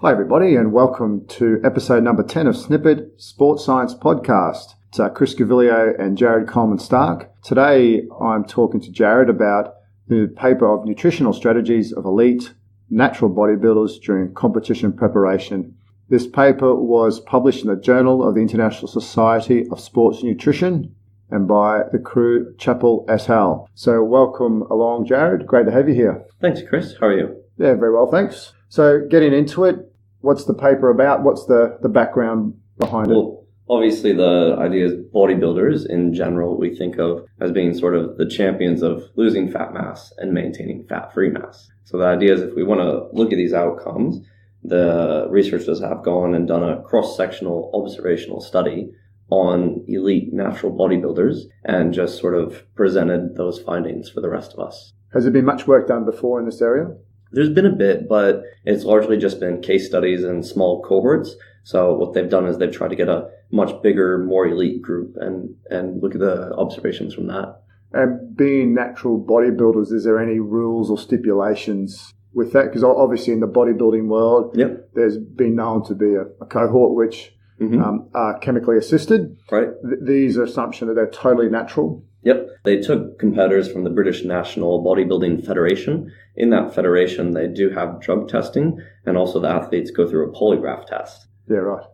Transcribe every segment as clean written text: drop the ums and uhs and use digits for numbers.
Hi everybody and welcome to episode number 10 of Snippit Sports Science Podcast. It's Chris Gavilio and Jared Coleman-Stark. Today I'm talking to Jared about the paper of Nutritional Strategies of Elite Natural Bodybuilders During Competition Preparation. This paper was published in the Journal of the International Society of Sports Nutrition and by the crew Chappell et al. So welcome along, Jared. Great to have you here. Thanks, Chris. How are you? Yeah, very well, thanks. So getting into it, what's the paper about? What's the background behind it? Well, obviously the idea is bodybuilders in general we think of as being sort of the champions of losing fat mass and maintaining fat-free mass. So the idea is if we want to look at these outcomes, the researchers have gone and done a cross-sectional observational study on elite natural bodybuilders and just sort of presented those findings for the rest of us. Has there been much work done before in this area? There's been a bit, but it's largely just been case studies and small cohorts. So what they've done is they've tried to get a much bigger, more elite group and look at the observations from that. And being natural bodybuilders, is there any rules or stipulations with that? Because obviously in the bodybuilding world, There's been known to be a cohort which are chemically assisted. Right. These are assumption that they're totally natural. Yep. They took competitors from the British National Bodybuilding Federation. In that federation, they do have drug testing, and also the athletes go through a polygraph test. Yeah, right.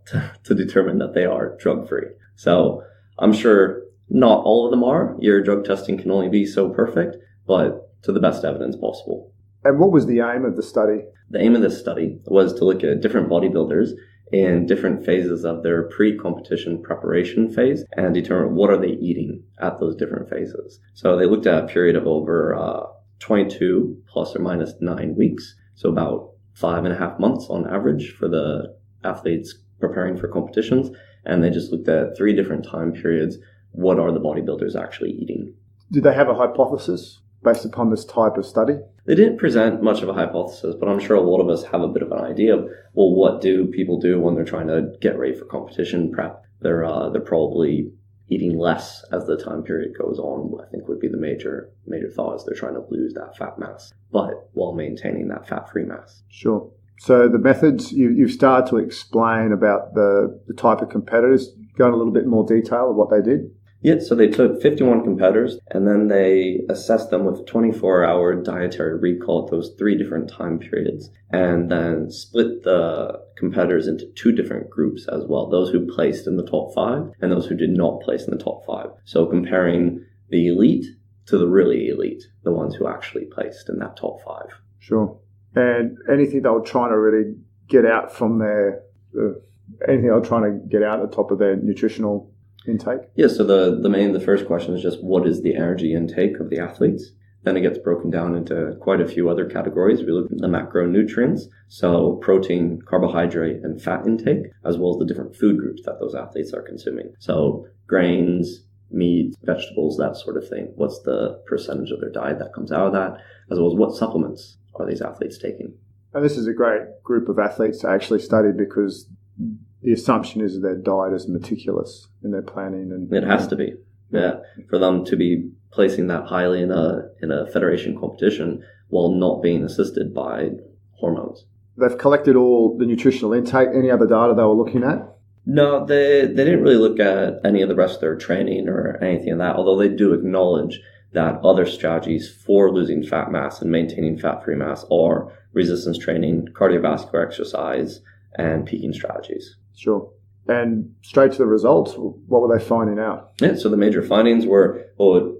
To determine that they are drug-free. So I'm sure not all of them are. Your drug testing can only be so perfect, but to the best evidence possible. And what was the aim of the study? The aim of this study was to look at different bodybuilders in different phases of their pre-competition preparation phase and determine what are they eating at those different phases. So they looked at a period of over 22 plus or minus 9 weeks, so about 5.5 months on average for the athletes preparing for competitions, and they just looked at 3 different time periods. What are the bodybuilders actually eating? Did they have a hypothesis based upon this type of study? They didn't present much of a hypothesis, but I'm sure a lot of us have a bit of an idea of, well, what do people do when they're trying to get ready for competition prep? They're probably eating less as the time period goes on, I think would be the major thought, is they're trying to lose that fat mass, but while maintaining that fat-free mass. Sure. So the methods, you've started to explain about the type of competitors. Go in a little bit more detail of what they did. Yeah, so they took 51 competitors and then they assessed them with a 24-hour dietary recall at those 3 different time periods, and then split the competitors into 2 different groups as well, those who placed in the top 5 and those who did not place in the top 5. So comparing the elite to the really elite, the ones who actually placed in that top 5. Sure. And anything they were trying to really get out from their, anything they were trying to get out at the top of their nutritional intake? Yeah, so the first question is just what is the energy intake of the athletes? Then it gets broken down into quite a few other categories. We look at the macronutrients, so protein, carbohydrate, and fat intake, as well as the different food groups that those athletes are consuming. So grains, meat, vegetables, that sort of thing. What's the percentage of their diet that comes out of that, as well as what supplements are these athletes taking? And this is a great group of athletes to actually study because the assumption is that their diet is meticulous in their planning. And it has to be. Yeah. For them to be placing that highly in a federation competition while not being assisted by hormones. They've collected all the nutritional intake. Any other data they were looking at? No, they didn't really look at any of the rest of their training or anything of that, although they do acknowledge that other strategies for losing fat mass and maintaining fat-free mass are resistance training, cardiovascular exercise, and peaking strategies. Sure. And straight to the results, what were they finding out? Yeah, so the major findings were,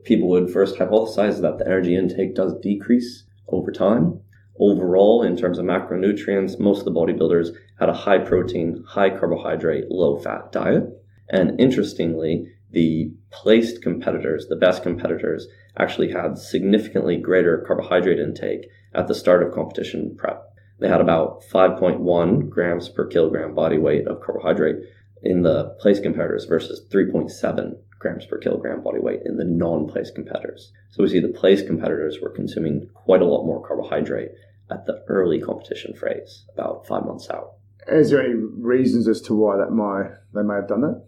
people would first hypothesize that the energy intake does decrease over time. Overall, in terms of macronutrients, most of the bodybuilders had a high protein, high carbohydrate, low fat diet. And interestingly, the placed competitors, the best competitors, actually had significantly greater carbohydrate intake at the start of competition prep. They had about 5.1 grams per kilogram body weight of carbohydrate in the placed competitors versus 3.7 grams per kilogram body weight in the non-placed competitors. So we see the placed competitors were consuming quite a lot more carbohydrate at the early competition phase, about 5 months out. Is there any reasons as to why they may have done that?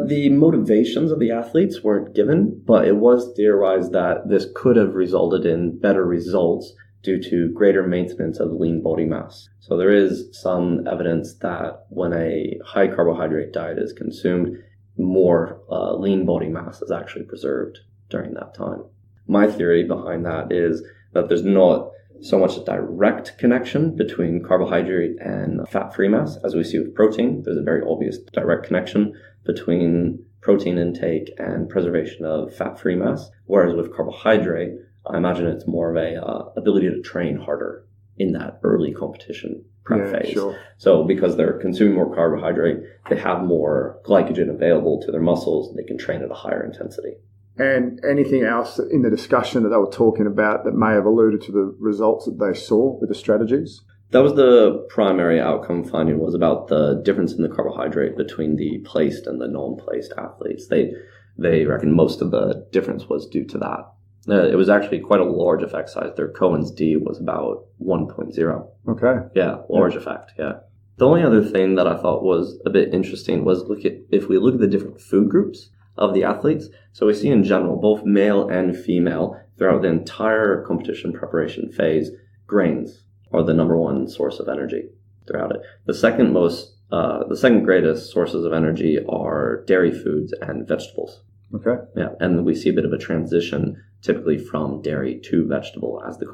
The motivations of the athletes weren't given, but it was theorized that this could have resulted in better results due to greater maintenance of lean body mass. So there is some evidence that when a high carbohydrate diet is consumed, more lean body mass is actually preserved during that time. My theory behind that is that there's not so much a direct connection between carbohydrate and fat-free mass as we see with protein. There's a very obvious direct connection between protein intake and preservation of fat-free mass, whereas with carbohydrate, I imagine it's more of a ability to train harder in that early competition prep phase. Sure. So because they're consuming more carbohydrate, they have more glycogen available to their muscles and they can train at a higher intensity. And anything else in the discussion that they were talking about that may have alluded to the results that they saw with the strategies? That was the primary outcome finding, was about the difference in the carbohydrate between the placed and the non-placed athletes. They reckon most of the difference was due to that. It was actually quite a large effect size. Their Cohen's D was about 1.0. Okay. Yeah, large effect, yeah. The only other thing that I thought was a bit interesting was if we look at the different food groups of the athletes. So we see in general, both male and female, throughout the entire competition preparation phase, grains are the number one source of energy throughout it. The second greatest sources of energy are dairy foods and vegetables. Okay. Yeah, and we see a bit of a transition typically from dairy to vegetable as the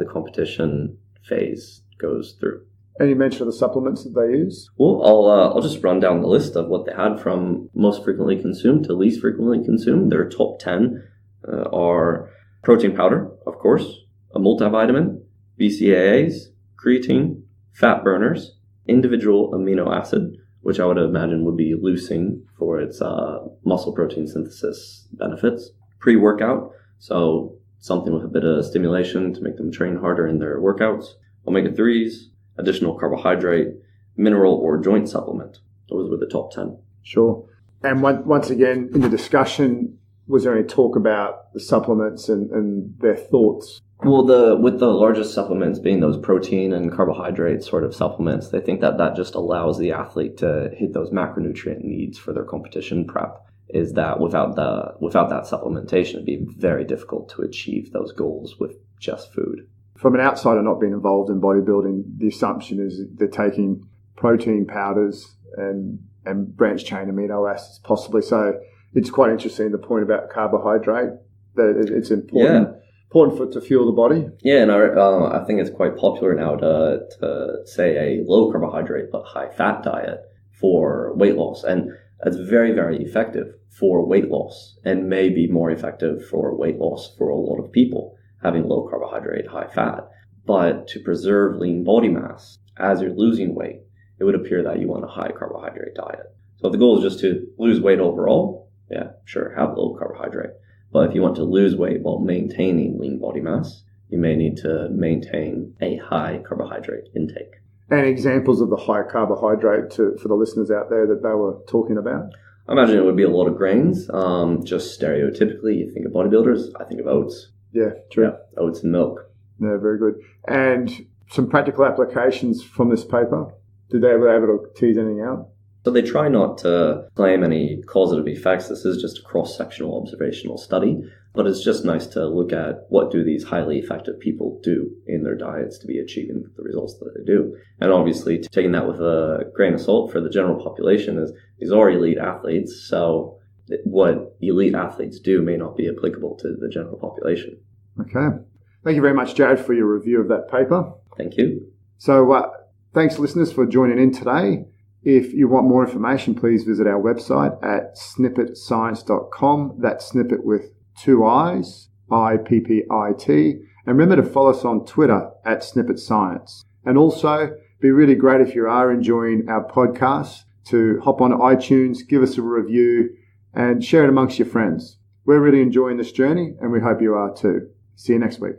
competition phase goes through. Any mention of the supplements that they use? Well, I'll just run down the list of what they had from most frequently consumed to least frequently consumed. Their top 10 are protein powder, of course, a multivitamin, BCAAs, creatine, fat burners, individual amino acid, which I would imagine would be leucine for its muscle protein synthesis benefits, pre-workout, so something with a bit of stimulation to make them train harder in their workouts, omega-3s, additional carbohydrate, mineral or joint supplement. Those were the top 10. Sure. And once again, in the discussion, was there any talk about the supplements and their thoughts? Well, with the largest supplements being those protein and carbohydrate sort of supplements, they think that just allows the athlete to hit those macronutrient needs for their competition prep. Is that without that supplementation, it'd be very difficult to achieve those goals with just food. From an outsider not being involved in bodybuilding, the assumption is they're taking protein powders and branched chain amino acids possibly. So it's quite interesting, the point about carbohydrate, that it's important. Yeah. Important for it to fuel the body. Yeah, and I think it's quite popular now to say a low carbohydrate but high fat diet for weight loss. And it's very, very effective for weight loss and may be more effective for weight loss for a lot of people, having low carbohydrate, high fat. But to preserve lean body mass as you're losing weight, it would appear that you want a high carbohydrate diet. So if the goal is just to lose weight overall, yeah, sure, have low carbohydrate. But if you want to lose weight while maintaining lean body mass, you may need to maintain a high carbohydrate intake. And examples of the high carbohydrate for the listeners out there that they were talking about? I imagine it would be a lot of grains. Just stereotypically, you think of bodybuilders, I think of oats. Yeah, true. Yeah, oats and milk. Yeah, very good. And some practical applications from this paper. Were they able to tease anything out? So they try not to claim any causative effects. This is just a cross-sectional observational study, but it's just nice to look at what do these highly effective people do in their diets to be achieving the results that they do. And obviously, taking that with a grain of salt for the general population is these are elite athletes, so what elite athletes do may not be applicable to the general population. Okay. Thank you very much, Jared, for your review of that paper. Thank you. So thanks, listeners, for joining in today. If you want more information, please visit our website at snippetscience.com. That's Snippet with 2 I's, IPPIT. And remember to follow us on Twitter at Snippet Science. And also, it'd be really great if you are enjoying our podcast to hop on iTunes, give us a review, and share it amongst your friends. We're really enjoying this journey, and we hope you are too. See you next week.